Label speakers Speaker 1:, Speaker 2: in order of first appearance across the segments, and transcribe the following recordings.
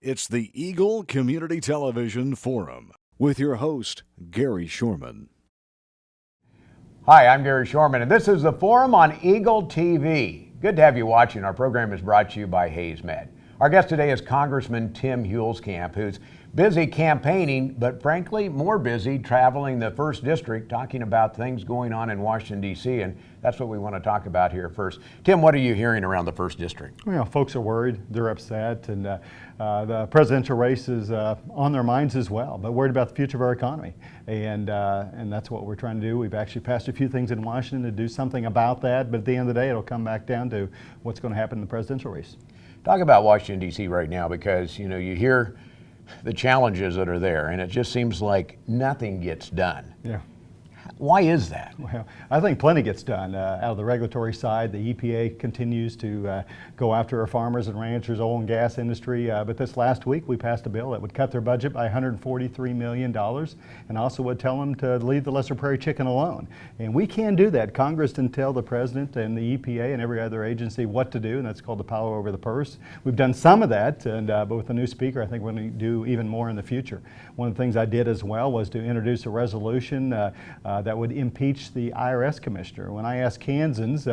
Speaker 1: It's the Eagle Community Television Forum with your host, Gary Shorman.
Speaker 2: Hi, I'm Gary Shorman, and this is the Forum on Eagle TV. Good to have you watching. Our program is brought to you by HaysMed. Our guest today is Congressman Tim Huelskamp, who's busy campaigning, but frankly, more busy traveling the 1st District, talking about things going on in Washington, D.C., and that's what we want to talk about here first. Tim, what are you hearing around the 1st District?
Speaker 3: Well, folks are worried, they're upset, and the presidential race is on their minds as well, but worried about the future of our economy, and that's what we're trying to do. We've actually passed a few things in Washington to do something about that, but at the end of the day, it'll come back down to what's going to happen in the presidential race.
Speaker 2: Talk about Washington, D.C. right now, because you hear the challenges that are there, and it just seems like nothing gets done.
Speaker 3: Yeah.
Speaker 2: Why is that?
Speaker 3: Well, I think plenty gets done. Out of the regulatory side, the EPA continues to go after our farmers and ranchers, oil and gas industry. But this last week, we passed a bill that would cut their budget by $143 million and also would tell them to leave the Lesser Prairie chicken alone. And we can do that. Congress can tell the president and the EPA and every other agency what to do, and that's called the power over the purse. We've done some of that, and but with the new speaker, I think we're going to do even more in the future. One of the things I did as well was to introduce a resolution that would impeach the IRS commissioner. When I asked Kansans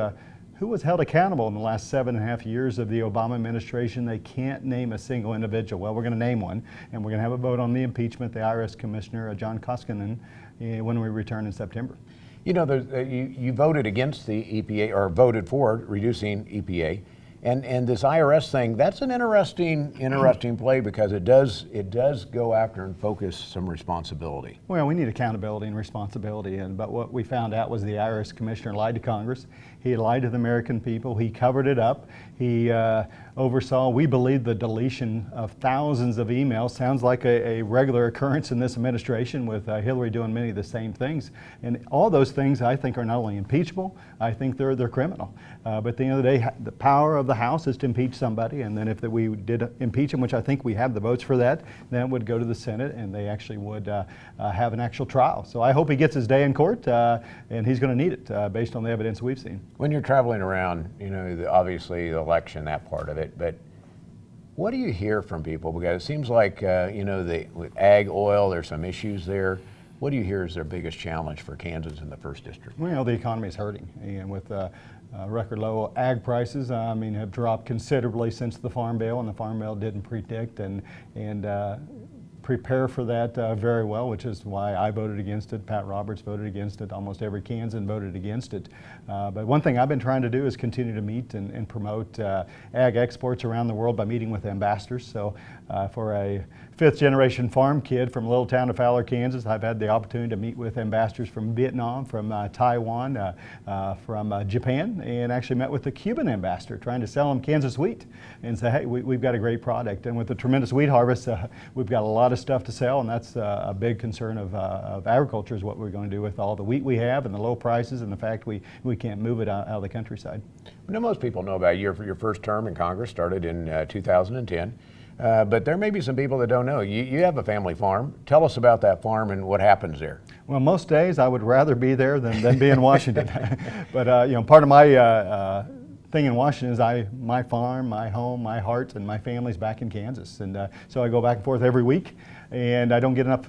Speaker 3: who was held accountable in the last 7.5 years of the Obama administration, they can't name a single individual. Well, we're going to name one, and we're going to have a vote on the impeachment, the IRS commissioner, John Koskinen, when we return in September.
Speaker 2: You know, you voted against the EPA, or voted for reducing EPA. And this IRS thing, that's an interesting play, because it does go after and focus some responsibility.
Speaker 3: Well, we need accountability and responsibility, but what we found out was the IRS commissioner lied to Congress. He lied to the American people. He covered it up. He oversaw, we believe, the deletion of thousands of emails. Sounds like a regular occurrence in this administration, with Hillary doing many of the same things. And all those things, I think, are not only impeachable, I think they're criminal. But at the end of the day, the power of the House is to impeach somebody, and then if we did impeach him, which I think we have the votes for that, then it would go to the Senate, and they actually would have an actual trial. So I hope he gets his day in court, and he's going to need it based on the evidence we've seen.
Speaker 2: When you're traveling around, obviously the election, that part of it, but what do you hear from people? Because it seems like, with ag oil, there's some issues there. What do you hear is their biggest challenge for Kansas in the 1st District?
Speaker 3: Well, the economy is hurting, and with record low ag prices, have dropped considerably since the Farm Bill, and the Farm Bill didn't predict and prepare for that very well, which is why I voted against it. Pat Roberts voted against it. Almost every Kansan voted against it. But one thing I've been trying to do is continue to meet and promote ag exports around the world by meeting with ambassadors. So for a 5th-generation farm kid from a little town of Fowler, Kansas, I've had the opportunity to meet with ambassadors from Vietnam, from Taiwan, from Japan, and actually met with the Cuban ambassador trying to sell them Kansas wheat and say, hey, we've got a great product. And with the tremendous wheat harvest, we've got a lot of stuff to sell, and that's a big concern of agriculture, is what we're going to do with all the wheat we have and the low prices and the fact we can't move it out of the countryside.
Speaker 2: Most people know about your first term in Congress started in 2010. But there may be some people that don't know. You have a family farm. Tell us about that farm and what happens there.
Speaker 3: Well, most days I would rather be there than be in Washington. But part of my thing in Washington is my farm, my home, my heart, and my family's back in Kansas, and so I go back and forth every week, and I don't get enough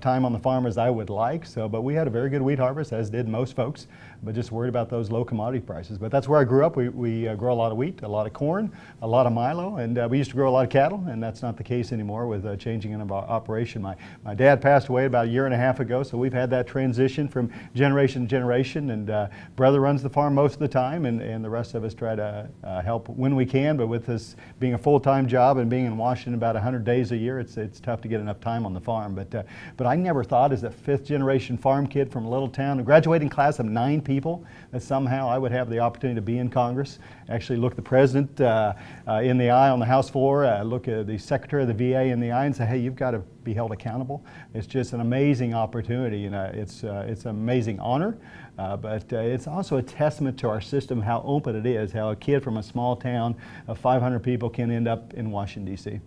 Speaker 3: time on the farm as I would like. But we had a very good wheat harvest, as did most folks, but just worried about those low commodity prices. But that's where I grew up. We grow a lot of wheat, a lot of corn, a lot of milo, and we used to grow a lot of cattle, and that's not the case anymore with changing in our operation. My dad passed away about 1.5 years ago, so we've had that transition from generation to generation, and brother runs the farm most of the time, and the rest of us try to help when we can. But with this being a full-time job and being in Washington about 100 days a year, it's tough to get enough time on the farm. But I never thought, as a 5th-generation farm kid from a little town, a graduating class of 9 people, that somehow I would have the opportunity to be in Congress, actually look the president in the eye on the House floor, look at the Secretary of the VA in the eye and say, hey, you've got to be held accountable. It's just an amazing opportunity, and it's an amazing honor, but it's also a testament to our system, how open it is, how a kid from a small town of 500 people can end up in Washington, D.C.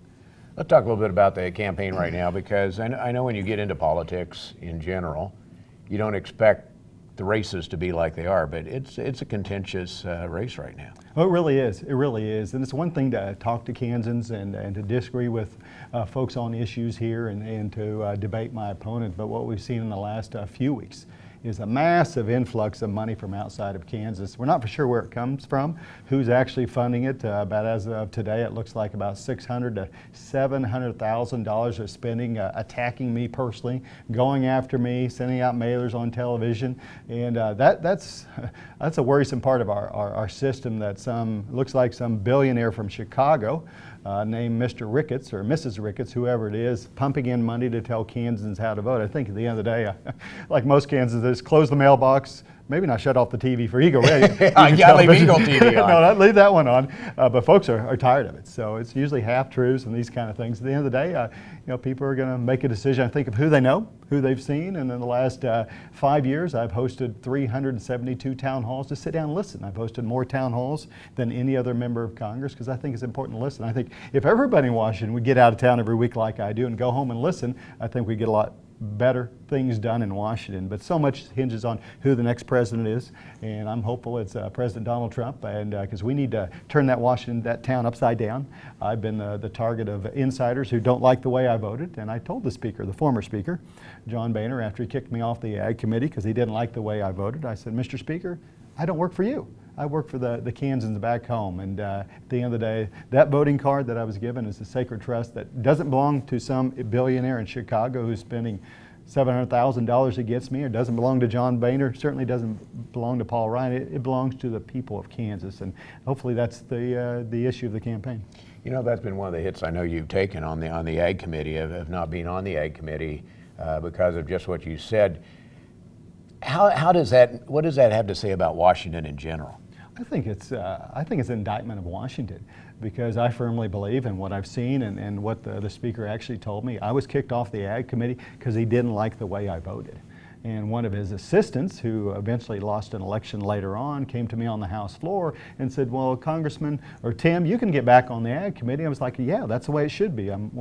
Speaker 2: Let's talk a little bit about the campaign right now, because I know when you get into politics in general, you don't expect the races to be like they are, but it's a contentious race right now.
Speaker 3: Well, it really is. It really is. And it's one thing to talk to Kansans and to disagree with folks on issues here and to debate my opponent. But what we've seen in the last few weeks is a massive influx of money from outside of Kansas. We're not for sure where it comes from, who's actually funding it. But as of today, it looks like about $600,000 to $700,000 of spending, attacking me personally, going after me, sending out mailers on television, and that's a worrisome part of our system. That looks like some billionaire from Chicago named Mr. Ricketts or Mrs. Ricketts, whoever it is, pumping in money to tell Kansans how to vote. I think at the end of the day, like most Kansans, just close the mailbox, maybe not shut off the TV for Eagle Radio.
Speaker 2: Yeah, leave Eagle TV on.
Speaker 3: No, leave that one on. But folks are tired of it. So it's usually half-truths and these kind of things. At the end of the day, people are going to make a decision, I think, of who they know, who they've seen. And in the last 5 years, I've hosted 372 town halls to sit down and listen. I've hosted more town halls than any other member of Congress because I think it's important to listen. I think if everybody in Washington would get out of town every week like I do and go home and listen, I think we'd get a lot better things done in Washington. But so much hinges on who the next president is, and I'm hopeful it's President Donald Trump, and because we need to turn that town upside down. I've been the target of insiders who don't like the way I voted, and I told the speaker, the former speaker, John Boehner, after he kicked me off the Ag Committee because he didn't like the way I voted, I said, Mr. Speaker, I don't work for you. I work for the Kansans back home, and at the end of the day, that voting card that I was given is a sacred trust that doesn't belong to some billionaire in Chicago who's spending $700,000 against me, or doesn't belong to John Boehner, certainly doesn't belong to Paul Ryan. It belongs to the people of Kansas, and hopefully that's the issue of the campaign.
Speaker 2: You know, that's been one of the hits I know you've taken on the Ag Committee, of not being on the Ag Committee because of just what you said. What does that have to say about Washington in general?
Speaker 3: I think it's an indictment of Washington, because I firmly believe in what I've seen and what the speaker actually told me. I was kicked off the Ag Committee because he didn't like the way I voted. And one of his assistants, who eventually lost an election later on, came to me on the House floor and said, well, Congressman, or Tim, you can get back on the Ag Committee. I was like, yeah, that's the way it should be. I'm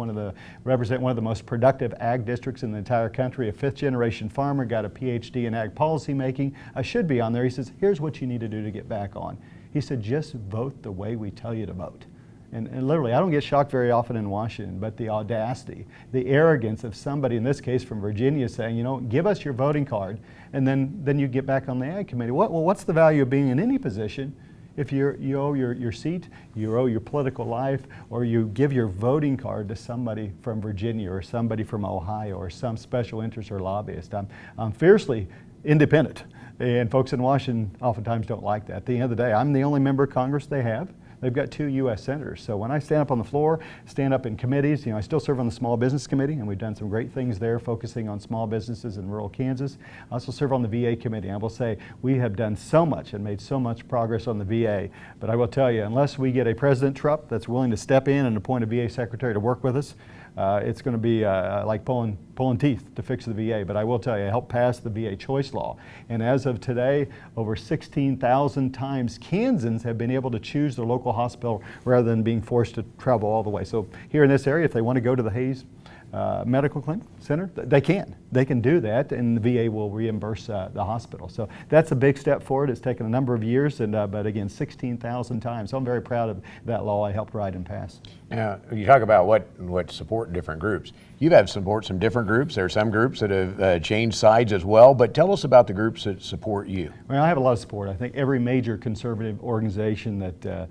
Speaker 3: represent one of the most productive ag districts in the entire country, a fifth-generation farmer, got a PhD in ag policy making. I should be on there. He says, here's what you need to do to get back on. He said, just vote the way we tell you to vote. And literally, I don't get shocked very often in Washington, but the audacity, the arrogance of somebody, in this case from Virginia, saying, give us your voting card, and then you get back on the Ag Committee. What's the value of being in any position if you owe your seat, you owe your political life, or you give your voting card to somebody from Virginia or somebody from Ohio or some special interest or lobbyist? I'm fiercely independent, and folks in Washington oftentimes don't like that. At the end of the day, I'm the only member of Congress they have. They've got 2 U.S. senators. So when I stand up on the floor, stand up in committees, I still serve on the Small Business Committee, and we've done some great things there focusing on small businesses in rural Kansas. I also serve on the VA Committee. I will say we have done so much and made so much progress on the VA. But I will tell you, unless we get a President Trump that's willing to step in and appoint a VA secretary to work with us, it's going to be like pulling teeth to fix the VA. But I will tell you, I helped pass the VA choice law. And as of today, over 16,000 times Kansans have been able to choose their local hospital rather than being forced to travel all the way. So here in this area, if they want to go to the Hayes Medical Clinic Center, they can. They can do that, and the VA will reimburse the hospital. So that's a big step forward. It's taken a number of years, but again, 16,000 times. So I'm very proud of that law I helped write and pass.
Speaker 2: Now, you talk about what support different groups. You've had support some different groups. There are some groups that have changed sides as well, but tell us about the groups that support you.
Speaker 3: Well, I have a lot of support. I think every major conservative organization that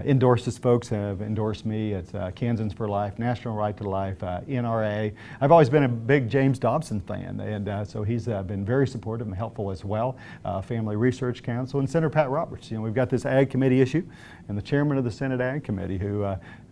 Speaker 3: endorses folks have endorsed me. It's Kansans for Life, National Right to Life, NRA. I've always been a big James Dobson fan, and so he's been very supportive and helpful as well. Family Research Council, and Senator Pat Roberts. We've got this Ag Committee issue, and the chairman of the Senate Ag Committee who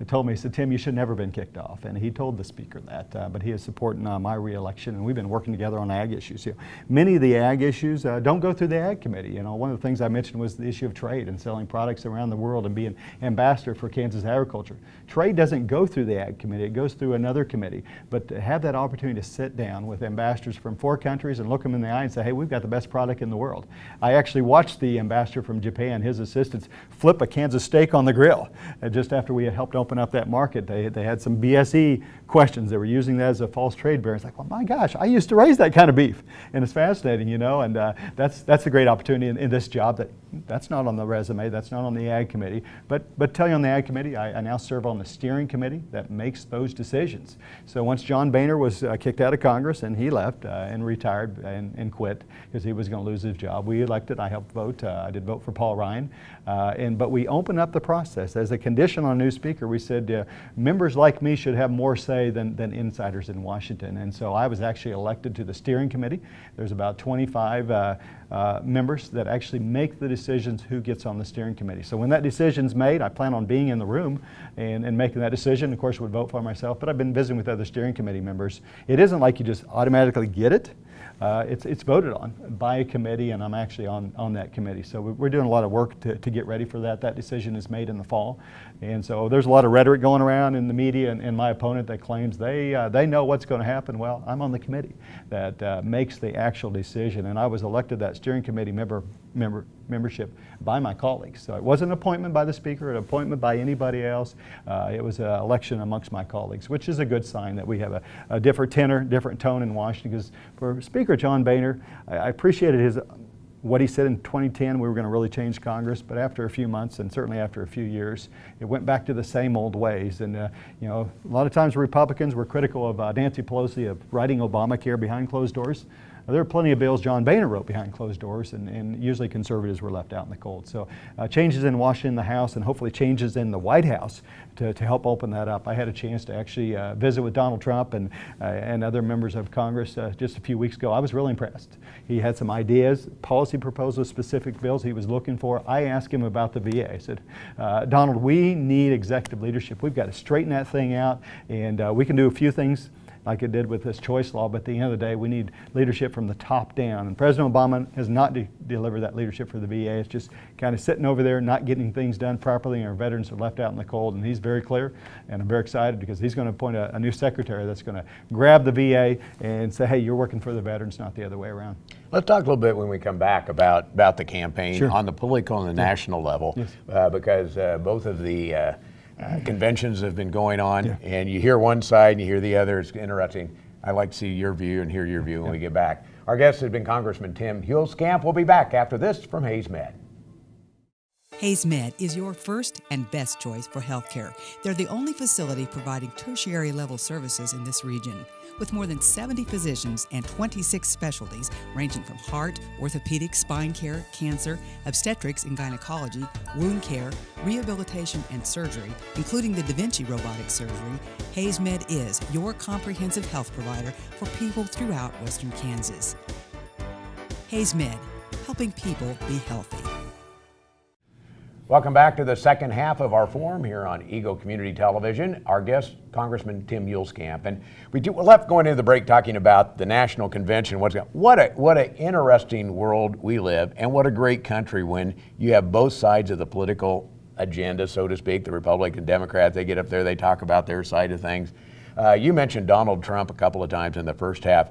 Speaker 3: told me, he said, Tim, you should never have been kicked off, and he told the speaker that, but he is supporting my reelection, and we've been working together on ag issues. Many of the ag issues don't go through the Ag Committee. One of the things I mentioned was the issue of trade and selling products around the world and being ambassador for Kansas agriculture. Trade doesn't go through the Ag Committee, it goes through another committee. But to have that opportunity to sit down with ambassadors from 4 countries and look them in the eye and say, hey, we've got the best product in the world. I actually watched the ambassador from Japan, his assistants, flip a Kansas steak on the grill. Just after we had helped open up that market, they had some BSE questions. They were using that as a false trade barrier. It's like, well, my gosh, I used to raise that kind of beef. And it's fascinating, you know, and that's a great opportunity in this job. That's not on the resume, that's not on the Ag Committee. But tell you on the Ag Committee, I now serve on the steering committee that makes those decisions. So once John Boehner was kicked out of Congress and he left and retired and quit because he was going to lose his job, we elected, I helped vote, I did vote for Paul Ryan. But we opened up the process. As a condition on a new speaker, we said members like me should have more say than insiders in Washington. And so I was actually elected to the steering committee. There's about 25 members that actually make the decisions who gets on the steering committee. So when that decision's made, I plan on being in the room and making that decision. Of course, would vote for myself, but I've been visiting with other steering committee members. It isn't like you just automatically get it. It's voted on by a committee, and I'm actually on that committee. So we're doing a lot of work to get ready for that. That decision is made in the fall. And so there's a lot of rhetoric going around in the media and my opponent that claims they know what's going to happen. Well, I'm on the committee that makes the actual decision. And I was elected that steering committee membership by my colleagues. So it wasn't an appointment by the speaker, an appointment by anybody else. It was an election amongst my colleagues, which is a good sign that we have a different tenor, different tone in Washington. Because for Speaker John Boehner, I appreciated what he said in 2010, we were going to really change Congress, but after a few months and certainly after a few years, it went back to the same old ways. And you know, a lot of times Republicans were critical of Nancy Pelosi of writing Obamacare behind closed doors. There are plenty of bills John Boehner wrote behind closed doors, and usually conservatives were left out in the cold. So changes in Washington, the House, and hopefully changes in the White House to help open that up. I had a chance to actually visit with Donald Trump and other members of Congress just a few weeks ago. I was really impressed. He had some ideas, policy proposals, specific bills he was looking for. I asked him about the VA. I said, Donald, we need executive leadership. We've got to straighten that thing out, and we can do a few things like it did with this choice law, but at the end of the day, we need leadership from the top down. And President Obama has not delivered that leadership for the VA. It's just kind of sitting over there, not getting things done properly, and our veterans are left out in the cold. And he's very clear, and I'm very excited because he's going to appoint a new secretary that's going to grab the VA and say, hey, you're working for the veterans, not the other way around.
Speaker 2: Let's talk a little bit when we come back about the campaign.
Speaker 3: Sure.
Speaker 2: On the political and the national level, yes. Because both of the conventions have been going on, yeah. And you hear one side and you hear the other. It's interesting. I like to see your view and hear your view when we get back. Our guest has been Congressman Tim Huelskamp. We'll be back after this from HaysMed.
Speaker 4: HaysMed is your first and best choice for healthcare. They're the only facility providing tertiary level services in this region. With more than 70 physicians and 26 specialties ranging from heart, orthopedic, spine care, cancer, obstetrics and gynecology, wound care, rehabilitation and surgery, including the Da Vinci robotic surgery, HaysMed is your comprehensive health provider for people throughout Western Kansas. HaysMed, helping people be healthy.
Speaker 2: Welcome back to the second half of our forum here on Eagle Community Television. Our guest, Congressman Tim Huelskamp, and we left going into the break talking about the national convention. What an interesting world we live, and what a great country when you have both sides of the political agenda, so to speak. The Republicans and Democrats, they get up there, they talk about their side of things. You mentioned Donald Trump a couple of times in the first half.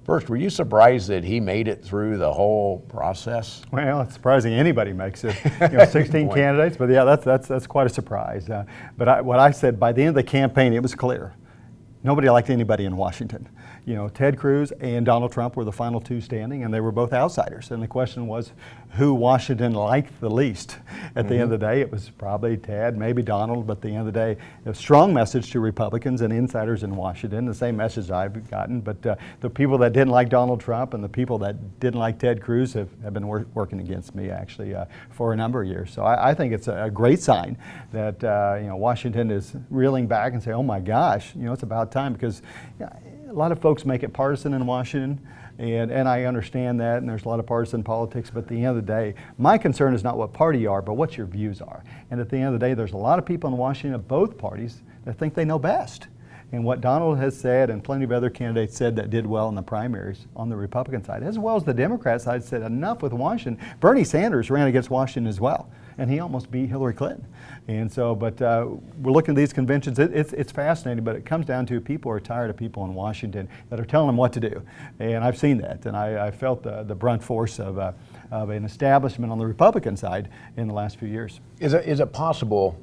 Speaker 2: First, were you surprised that he made it through the whole process?
Speaker 3: Well, it's surprising anybody makes it. 16 candidates, but yeah, that's quite a surprise. But what I said, by the end of the campaign, it was clear. Nobody liked anybody in Washington. Ted Cruz and Donald Trump were the final two standing, and they were both outsiders. And the question was who Washington liked the least. At the end of the day, it was probably Ted, maybe Donald, but at the end of the day, a strong message to Republicans and insiders in Washington, the same message I've gotten. But the people that didn't like Donald Trump and the people that didn't like Ted Cruz have been working against me, actually, for a number of years. So I think it's a great sign that Washington is reeling back and say, oh my gosh, it's about time, because a lot of folks make it partisan in Washington, and I understand that, and there's a lot of partisan politics, but at the end of the day, my concern is not what party you are, but what your views are. And at the end of the day, there's a lot of people in Washington of both parties that think they know best. And what Donald has said, and plenty of other candidates said that did well in the primaries on the Republican side, as well as the Democrat side, said enough with Washington. Bernie Sanders ran against Washington as well. and he almost beat Hillary Clinton. And so, but we're looking at these conventions. It's fascinating, but it comes down to people are tired of people in Washington that are telling them what to do. And I've seen that, and I felt the brunt force of an establishment on the Republican side in the last few years.
Speaker 2: Is it possible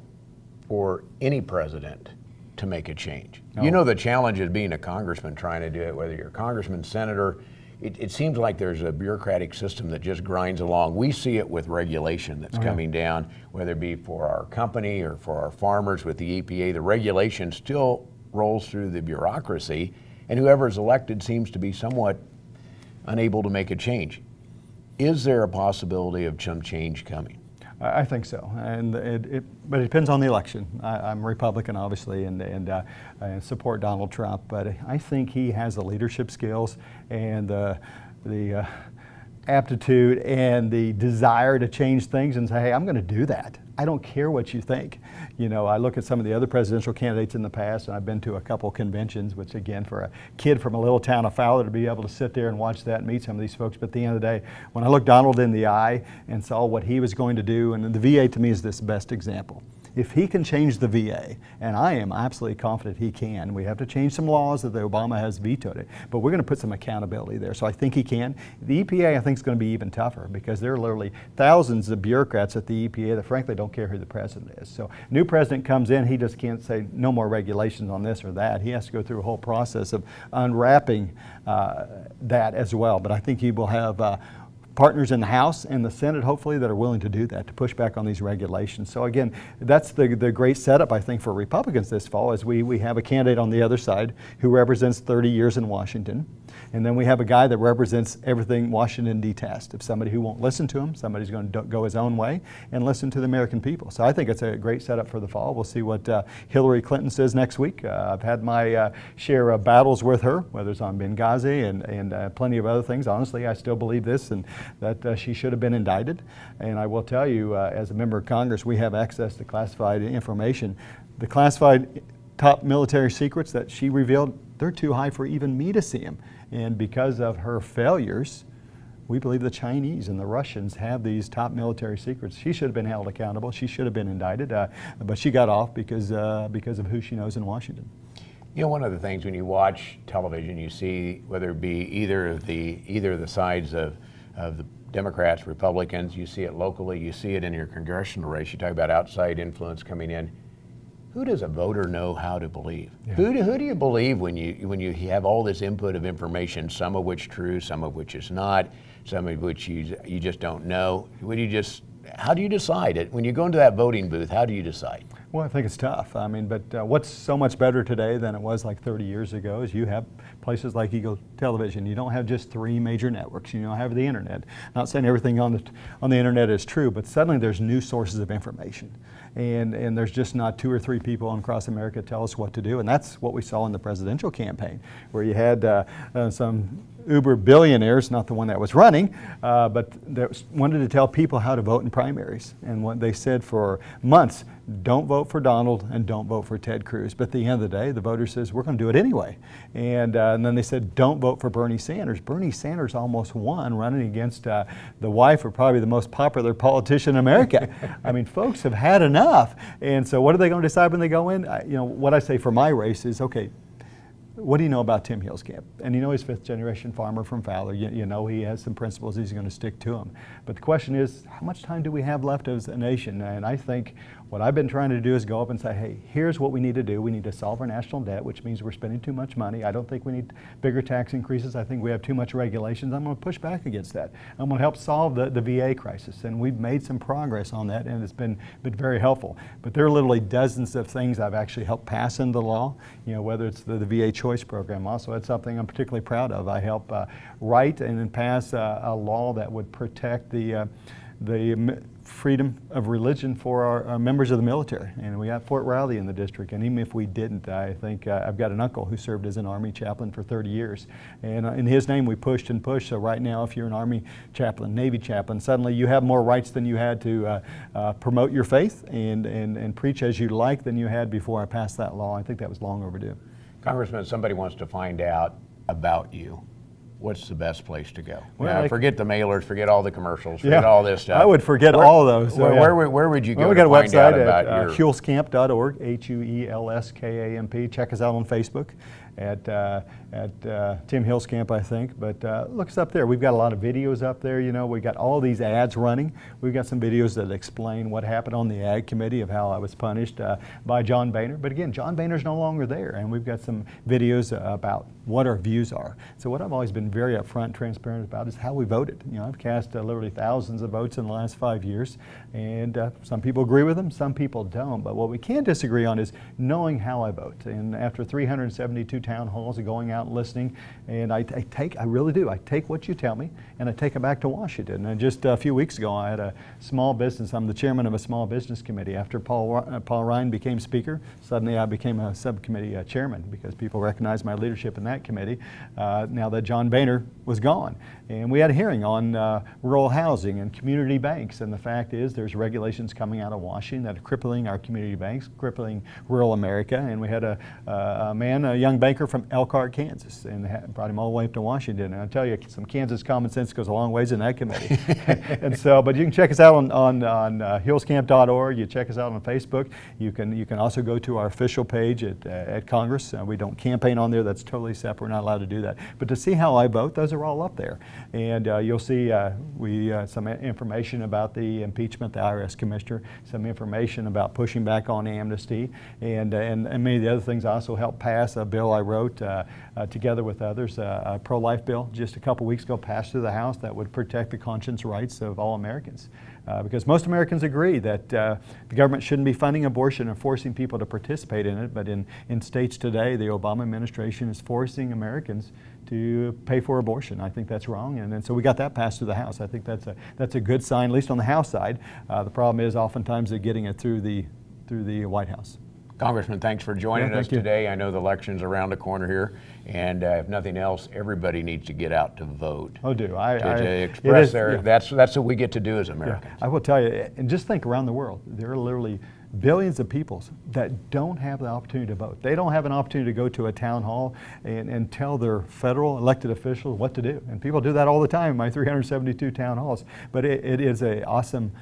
Speaker 2: for any president to make a change?
Speaker 3: No.
Speaker 2: You know the challenge is being a congressman trying to do it, whether you're a congressman, senator. It seems like there's a bureaucratic system that just grinds along. We see it with regulation that's coming down, whether it be for our company or for our farmers with the EPA. The regulation still rolls through the bureaucracy, and whoever is elected seems to be somewhat unable to make a change. Is there a possibility of some change coming?
Speaker 3: I think so, but it depends on the election. I'm Republican, obviously, and I support Donald Trump, but I think he has the leadership skills and the aptitude and the desire to change things and say, hey, I'm going to do that. I don't care what you think. You know, I look at some of the other presidential candidates in the past, and I've been to a couple conventions, which again, for a kid from a little town of Fowler to be able to sit there and watch that and meet some of these folks. But at the end of the day, when I looked Donald in the eye and saw what he was going to do, and the VA to me is this best example. If he can change the VA, and I am absolutely confident he can, we have to change some laws that Obama has vetoed it, but we're going to put some accountability there. So I think he can. The EPA, I think, is going to be even tougher because there are literally thousands of bureaucrats at the EPA that frankly don't care who the president is. So new president comes in, he just can't say no more regulations on this or that. He has to go through a whole process of unwrapping that as well. But I think he will have partners in the House and the Senate, hopefully, that are willing to do that, to push back on these regulations. So again, that's the great setup, I think, for Republicans this fall, is we have a candidate on the other side who represents 30 years in Washington. And then we have a guy that represents everything Washington detests. If somebody who won't listen to him, somebody's going to go his own way and listen to the American people. So I think it's a great setup for the fall. We'll see what Hillary Clinton says next week. I've had my share of battles with her, whether it's on Benghazi and plenty of other things. Honestly, I still believe this, and that she should have been indicted. And I will tell you, as a member of Congress, we have access to classified information. The classified top military secrets that she revealed, they're too high for even me to see them. And because of her failures, we believe the Chinese and the Russians have these top military secrets. She should have been held accountable. She should have been indicted, but she got off because of who she knows in Washington.
Speaker 2: You know, one of the things when you watch television, you see whether it be either of the sides of the Democrats, Republicans, you see it locally, you see it in your congressional race. You talk about outside influence coming in. Who does a voter know how to believe? Yeah. Who do you believe when you have all this input of information, some of which true, some of which is not, some of which you just don't know? How do you decide it? When you go into that voting booth, how do you decide? Well,
Speaker 3: I think it's tough. I mean, but what's so much better today than it was like 30 years ago is you have places like Eagle Television. You don't have just 3 major networks. You don't have the internet. Not saying everything on the internet is true, but suddenly there's new sources of information. And there's just not 2 or 3 people across America tell us what to do. And that's what we saw in the presidential campaign, where you had some uber billionaires, not the one that was running, but that wanted to tell people how to vote in primaries. And what they said for months, don't vote for Donald and don't vote for Ted Cruz. But at the end of the day, the voter says, we're going to do it anyway. And then they said, don't vote for Bernie Sanders. Bernie Sanders almost won running against the wife of probably the most popular politician in America. I mean, folks have had enough. And so what are they going to decide when they go in? What I say for my race is, okay, what do you know about Tim Huelskamp? And you know he's 5th generation farmer from Fowler. You know he has some principles, he's going to stick to them. But the question is, how much time do we have left as a nation? And I think what I've been trying to do is go up and say, hey, here's what we need to do. We need to solve our national debt, which means we're spending too much money. I don't think we need bigger tax increases. I think we have too much regulations. I'm going to push back against that. I'm going to help solve the VA crisis. And we've made some progress on that, and it's been very helpful. But there are literally dozens of things I've actually helped pass into law, whether it's the VA Choice Program. Also, it's something I'm particularly proud of. I helped write and pass a law that would protect the freedom of religion for our members of the military. And we got Fort Riley in the district, and even if we didn't, I think I've got an uncle who served as an Army chaplain for 30 years. And in his name we pushed and pushed. So right now, if you're an Army chaplain, Navy chaplain, suddenly you have more rights than you had to promote your faith and preach as you like than you had before I passed that law. I think that was long overdue.
Speaker 2: Congressman, somebody wants to find out about you. what's the best place to go?
Speaker 3: Well,
Speaker 2: forget the mailers, forget all the commercials, forget all this stuff.
Speaker 3: I would forget all those. So,
Speaker 2: where would you go
Speaker 3: we
Speaker 2: to
Speaker 3: got a
Speaker 2: find
Speaker 3: website
Speaker 2: out about
Speaker 3: at
Speaker 2: your...
Speaker 3: Huelskamp.org, Huelskamp. Check us out on Facebook at Tim Huelskamp, I think. But look us up there. We've got a lot of videos up there. You know, we got all these ads running. We've got some videos that explain what happened on the Ag Committee of how I was punished by John Boehner. But again, John Boehner's no longer there, and we've got some videos about what our views are. So what I've always been very upfront and transparent about is how we voted. You know, I've cast literally thousands of votes in the last 5 years, and some people agree with them, some people don't. But what we can disagree on is knowing how I vote. And after 372 town halls of going out and listening, and I really do. I take what you tell me, and I take it back to Washington. And just a few weeks ago, I had a small business. I'm the chairman of a small business committee. After Paul Ryan became speaker, suddenly I became a subcommittee chairman because people recognized my leadership in that committee now that John Boehner was gone. And we had a hearing on rural housing and community banks. And the fact is there's regulations coming out of Washington that are crippling our community banks, crippling rural America. And we had a young banker from Elkhart, Kansas, and brought him all the way up to Washington. And I tell you, some Kansas common sense goes a long ways in that committee. And so, but you can check us out on Huelskamp.org. You check us out on Facebook. You can also go to our official page at Congress. We don't campaign on there. That's totally separate. We're not allowed to do that. But to see how I vote, those are all up there. And you'll see some information about the impeachment, the IRS commissioner, some information about pushing back on amnesty, and many of the other things. I also helped pass a bill I wrote together with others, a pro-life bill just a couple weeks ago, passed through the House, that would protect the conscience rights of all Americans. Because most Americans agree that the government shouldn't be funding abortion and forcing people to participate in it, but in states today, the Obama administration is forcing Americans to pay for abortion. I think that's wrong, and so we got that passed through the House. I think that's a good sign, at least on the House side. The problem is oftentimes they're getting it through the White House.
Speaker 2: Congressman, thanks for joining us today. I know the election's around the corner here, and if nothing else, everybody needs to get out to vote.
Speaker 3: Oh, do
Speaker 2: to express their? Yeah. That's what we get to do as Americans.
Speaker 3: Yeah. I will tell you, and just think around the world, there are literally billions of people that don't have the opportunity to vote. They don't have an opportunity to go to a town hall and tell their federal elected officials what to do. And people do that all the time in my 372 town halls. But it is a awesome,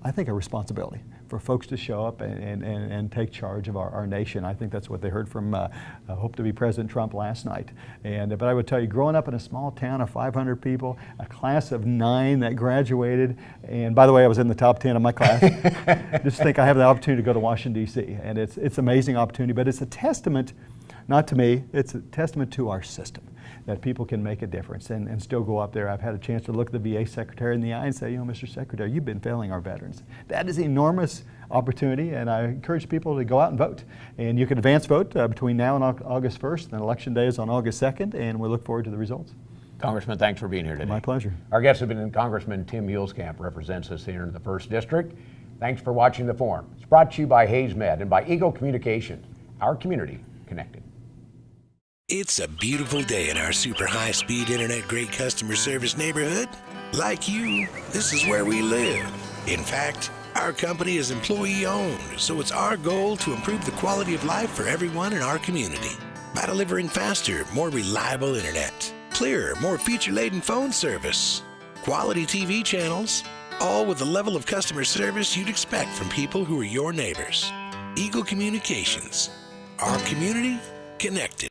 Speaker 3: I think, a responsibility for folks to show up and take charge of our nation. I think that's what they heard from hope-to-be President Trump last night. But I would tell you, growing up in a small town of 500 people, a class of 9 that graduated, and by the way, I was in the top 10 of my class. Just think I have the opportunity to go to Washington, D.C., and it's an amazing opportunity, but it's a testament, not to me, it's a testament to our system, that people can make a difference and still go up there. I've had a chance to look the VA secretary in the eye and say, you know, Mr. Secretary, you've been failing our veterans. That is an enormous opportunity, and I encourage people to go out and vote. And you can advance vote between now and August 1st, and Election Day is on August 2nd, and we look forward to the results.
Speaker 2: Congressman, thanks for being here today.
Speaker 3: My pleasure.
Speaker 2: Our guest has been Congressman Tim Huelskamp, represents us here in the 1st District. Thanks for watching The Forum. It's brought to you by HaysMed and by Eagle Communications, our community connected.
Speaker 5: It's a beautiful day in our super high-speed internet great customer service neighborhood. Like you, this is where we live. In fact, our company is employee-owned, so it's our goal to improve the quality of life for everyone in our community by delivering faster, more reliable internet, clearer, more feature-laden phone service, quality TV channels, all with the level of customer service you'd expect from people who are your neighbors. Eagle Communications, our community connected.